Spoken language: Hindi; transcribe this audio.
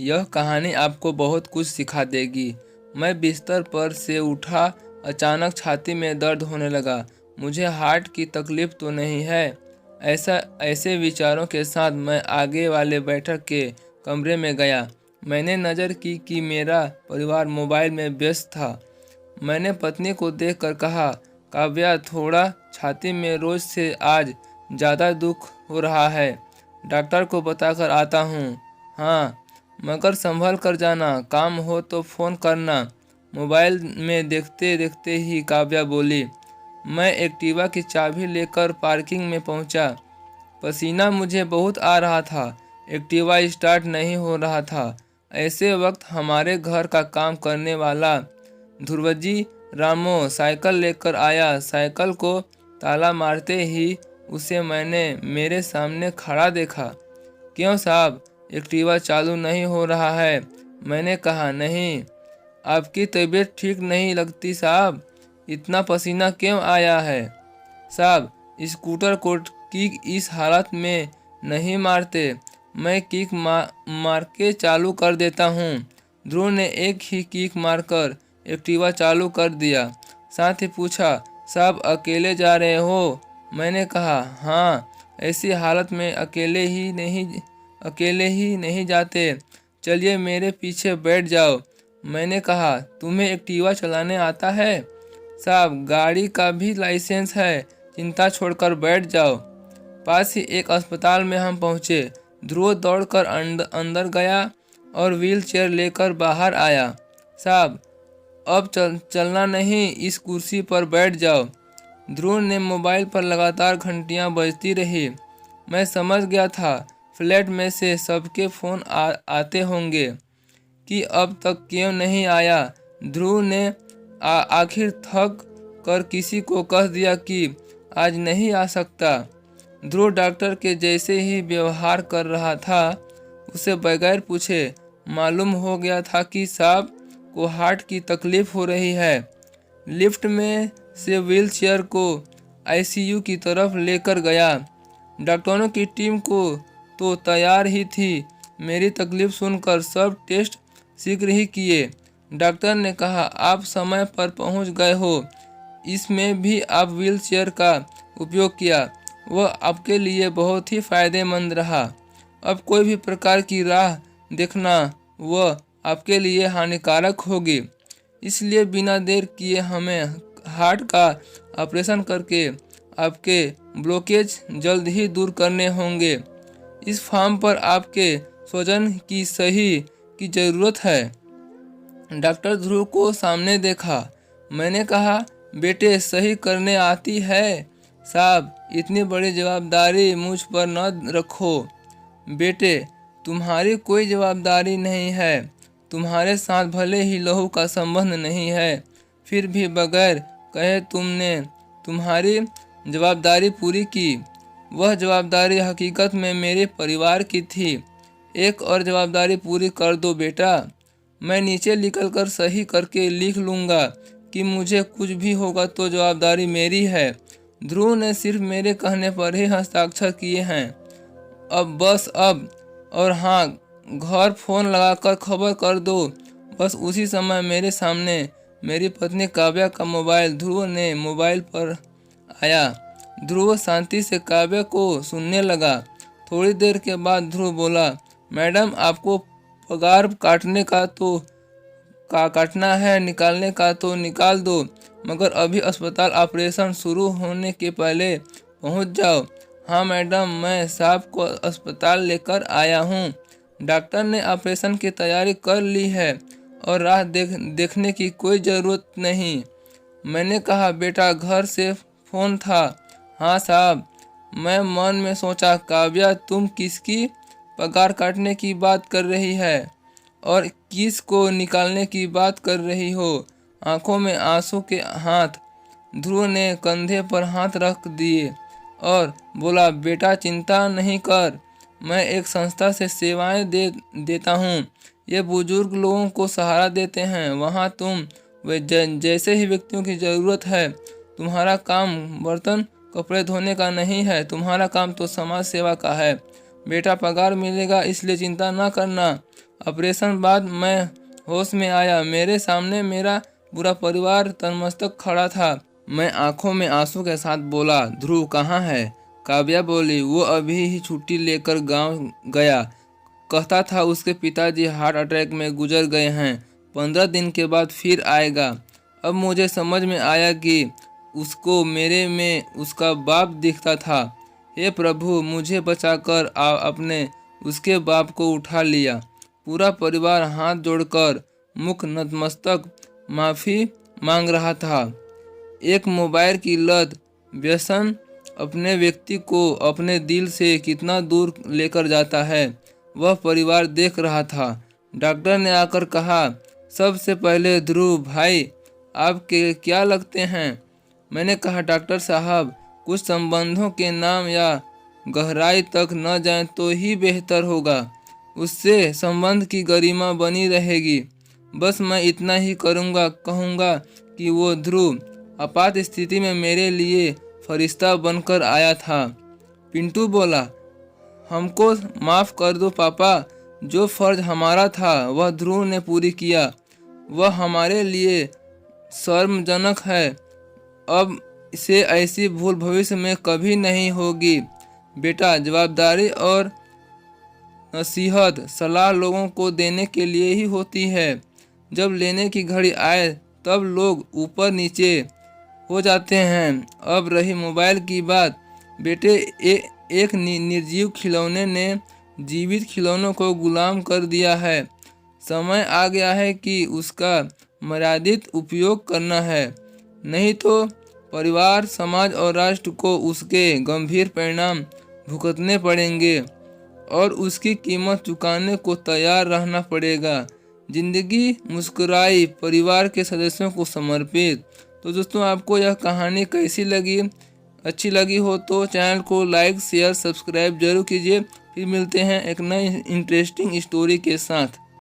यह कहानी आपको बहुत कुछ सिखा देगी। मैं बिस्तर पर से उठा, अचानक छाती में दर्द होने लगा। मुझे हार्ट की तकलीफ तो नहीं है? ऐसे विचारों के साथ मैं आगे वाले बैठक के कमरे में गया। मैंने नज़र की कि मेरा परिवार मोबाइल में व्यस्त था। मैंने पत्नी को देखकर कहा, काव्या, थोड़ा छाती में रोज से आज ज़्यादा दुख हो रहा है। डॉक्टर को बताकर आता हूँ। हाँ, मगर संभल कर जाना, काम हो तो फ़ोन करना। मोबाइल में देखते देखते ही काव्या बोली। मैं एक्टिवा की चाबी लेकर पार्किंग में पहुंचा। पसीना मुझे बहुत आ रहा था। एक्टिवा स्टार्ट नहीं हो रहा था। ऐसे वक्त हमारे घर का काम करने वाला ध्रुवजी रामो साइकिल लेकर आया। साइकिल को ताला मारते ही उसे मैंने मेरे सामने खड़ा देखा। क्यों साहब, एक्टिवा चालू नहीं हो रहा है? मैंने कहा, नहीं, आपकी तबीयत ठीक नहीं लगती साहब। इतना पसीना क्यों आया है? साहब, स्कूटर को किक इस हालत में नहीं मारते। मैं किक मार के चालू कर देता हूँ। ध्रुव ने एक ही किक मारकर एक्टिवा चालू कर दिया। साथ ही पूछा, साहब अकेले जा रहे हो? मैंने कहा, हाँ, ऐसी हालत में अकेले ही नहीं जाते। चलिए मेरे पीछे बैठ जाओ। मैंने कहा, तुम्हें एक्टिवा चलाने आता है? साहब, गाड़ी का भी लाइसेंस है। चिंता छोड़कर बैठ जाओ। पास ही एक अस्पताल में हम पहुँचे। ध्रुव दौड़कर अंदर गया और व्हील चेयर लेकर बाहर आया। साहब, अब चलना नहीं, इस कुर्सी पर बैठ जाओ। ध्रुव ने मोबाइल पर लगातार घंटियां बजती रही। मैं समझ गया था फ्लैट में से सबके फ़ोन आते होंगे कि अब तक क्यों नहीं आया। ध्रुव ने आखिर थक कर किसी को कह दिया कि आज नहीं आ सकता। ध्रुव डॉक्टर के जैसे ही व्यवहार कर रहा था। उसे बगैर पूछे मालूम हो गया था कि साहब को हार्ट की तकलीफ हो रही है। लिफ्ट में से व्हील चेयर को आईसीयू की तरफ लेकर गया। डॉक्टरों की टीम को तो तैयार ही थी। मेरी तकलीफ सुनकर सब टेस्ट शीघ्र ही किए। डॉक्टर ने कहा, आप समय पर पहुंच गए हो। इसमें भी आप व्हील चेयर का उपयोग किया, वह आपके लिए बहुत ही फायदेमंद रहा। अब कोई भी प्रकार की राह देखना वह आपके लिए हानिकारक होगी। इसलिए बिना देर किए हमें हार्ट का ऑपरेशन करके आपके ब्लॉकेज जल्द ही दूर करने होंगे। इस फॉर्म पर आपके स्वजन की सही की ज़रूरत है। डॉक्टर ध्रुव को सामने देखा। मैंने कहा, बेटे सही करने आती है? साहब, इतनी बड़ी जवाबदारी मुझ पर न रखो। बेटे, तुम्हारी कोई जवाबदारी नहीं है। तुम्हारे साथ भले ही लहू का संबंध नहीं है, फिर भी बगैर कहे तुमने तुम्हारी जवाबदारी पूरी की। वह जवाबदारी हकीकत में मेरे परिवार की थी। एक और जवाबदारी पूरी कर दो बेटा। मैं नीचे निकलकर सही करके लिख लूँगा कि मुझे कुछ भी होगा तो जवाबदारी मेरी है। ध्रुव ने सिर्फ मेरे कहने पर ही हस्ताक्षर किए हैं। अब और हाँ, घर फ़ोन लगाकर खबर कर दो। बस उसी समय मेरे सामने मेरी पत्नी काव्या का मोबाइल ध्रुव ने मोबाइल पर आया। ध्रुव शांति से काव्या को सुनने लगा। थोड़ी देर के बाद ध्रुव बोला, मैडम, आपको पगार काटने का तो काटना है, निकालने का तो निकाल दो, मगर अभी अस्पताल ऑपरेशन शुरू होने के पहले पहुंच जाओ। हाँ मैडम, मैं साहब को अस्पताल लेकर आया हूँ। डॉक्टर ने ऑपरेशन की तैयारी कर ली है और राह देखने की कोई ज़रूरत नहीं। मैंने कहा, बेटा घर से फ़ोन था? हाँ साहब। मैं मन में सोचा, काव्या, तुम किसकी पगार काटने की बात कर रही है और किस को निकालने की बात कर रही हो? आंखों में आंसू के हाथ ध्रुव ने कंधे पर हाथ रख दिए और बोला, बेटा चिंता नहीं कर, मैं एक संस्था से सेवाएं देता हूँ। ये बुजुर्ग लोगों को सहारा देते हैं। वहाँ तुम वे जैसे ही व्यक्तियों की ज़रूरत है। तुम्हारा काम बर्तन कपड़े धोने का नहीं है, तुम्हारा काम तो समाज सेवा का है। बेटा पगार मिलेगा, इसलिए चिंता ना करना। ऑपरेशन बाद मैं होश में आया। मेरे सामने मेरा पूरा परिवार तनमस्तक खड़ा था। मैं आंखों में आंसू के साथ बोला, ध्रुव कहाँ है? काव्या बोली, वो अभी ही छुट्टी लेकर गांव गया। कहता था उसके पिताजी हार्ट अटैक में गुजर गए हैं, 15 दिन के बाद फिर आएगा। अब मुझे समझ में आया कि उसको मेरे में उसका बाप दिखता था। हे प्रभु, मुझे बचाकर अपने उसके बाप को उठा लिया। पूरा परिवार हाथ जोड़कर मुख नतमस्तक माफ़ी मांग रहा था। एक मोबाइल की लत व्यसन अपने व्यक्ति को अपने दिल से कितना दूर लेकर जाता है, वह परिवार देख रहा था। डॉक्टर ने आकर कहा, सबसे पहले ध्रुव भाई आपके क्या लगते हैं? मैंने कहा, डॉक्टर साहब कुछ संबंधों के नाम या गहराई तक न जाएं तो ही बेहतर होगा, उससे संबंध की गरिमा बनी रहेगी। बस मैं इतना ही कहूँगा कि वो ध्रुव आपात स्थिति में मेरे लिए फरिश्ता बनकर आया था। पिंटू बोला, हमको माफ़ कर दो पापा, जो फर्ज हमारा था वह ध्रुव ने पूरी किया। वह हमारे लिए शर्मजनक है। अब से ऐसी भूल भविष्य में कभी नहीं होगी। बेटा, जवाबदारी और नसीहत सलाह लोगों को देने के लिए ही होती है। जब लेने की घड़ी आए तब लोग ऊपर नीचे हो जाते हैं। अब रही मोबाइल की बात, बेटे, एक निर्जीव खिलौने ने जीवित खिलौनों को गुलाम कर दिया है। समय आ गया है कि उसका मर्यादित उपयोग करना है, नहीं तो परिवार, समाज और राष्ट्र को उसके गंभीर परिणाम भुगतने पड़ेंगे और उसकी कीमत चुकाने को तैयार रहना पड़ेगा। जिंदगी मुस्कुराई, परिवार के सदस्यों को समर्पित। तो दोस्तों, आपको यह कहानी कैसी लगी? अच्छी लगी हो तो चैनल को लाइक, शेयर, सब्सक्राइब जरूर कीजिए। फिर मिलते हैं एक नई इंटरेस्टिंग स्टोरी के साथ।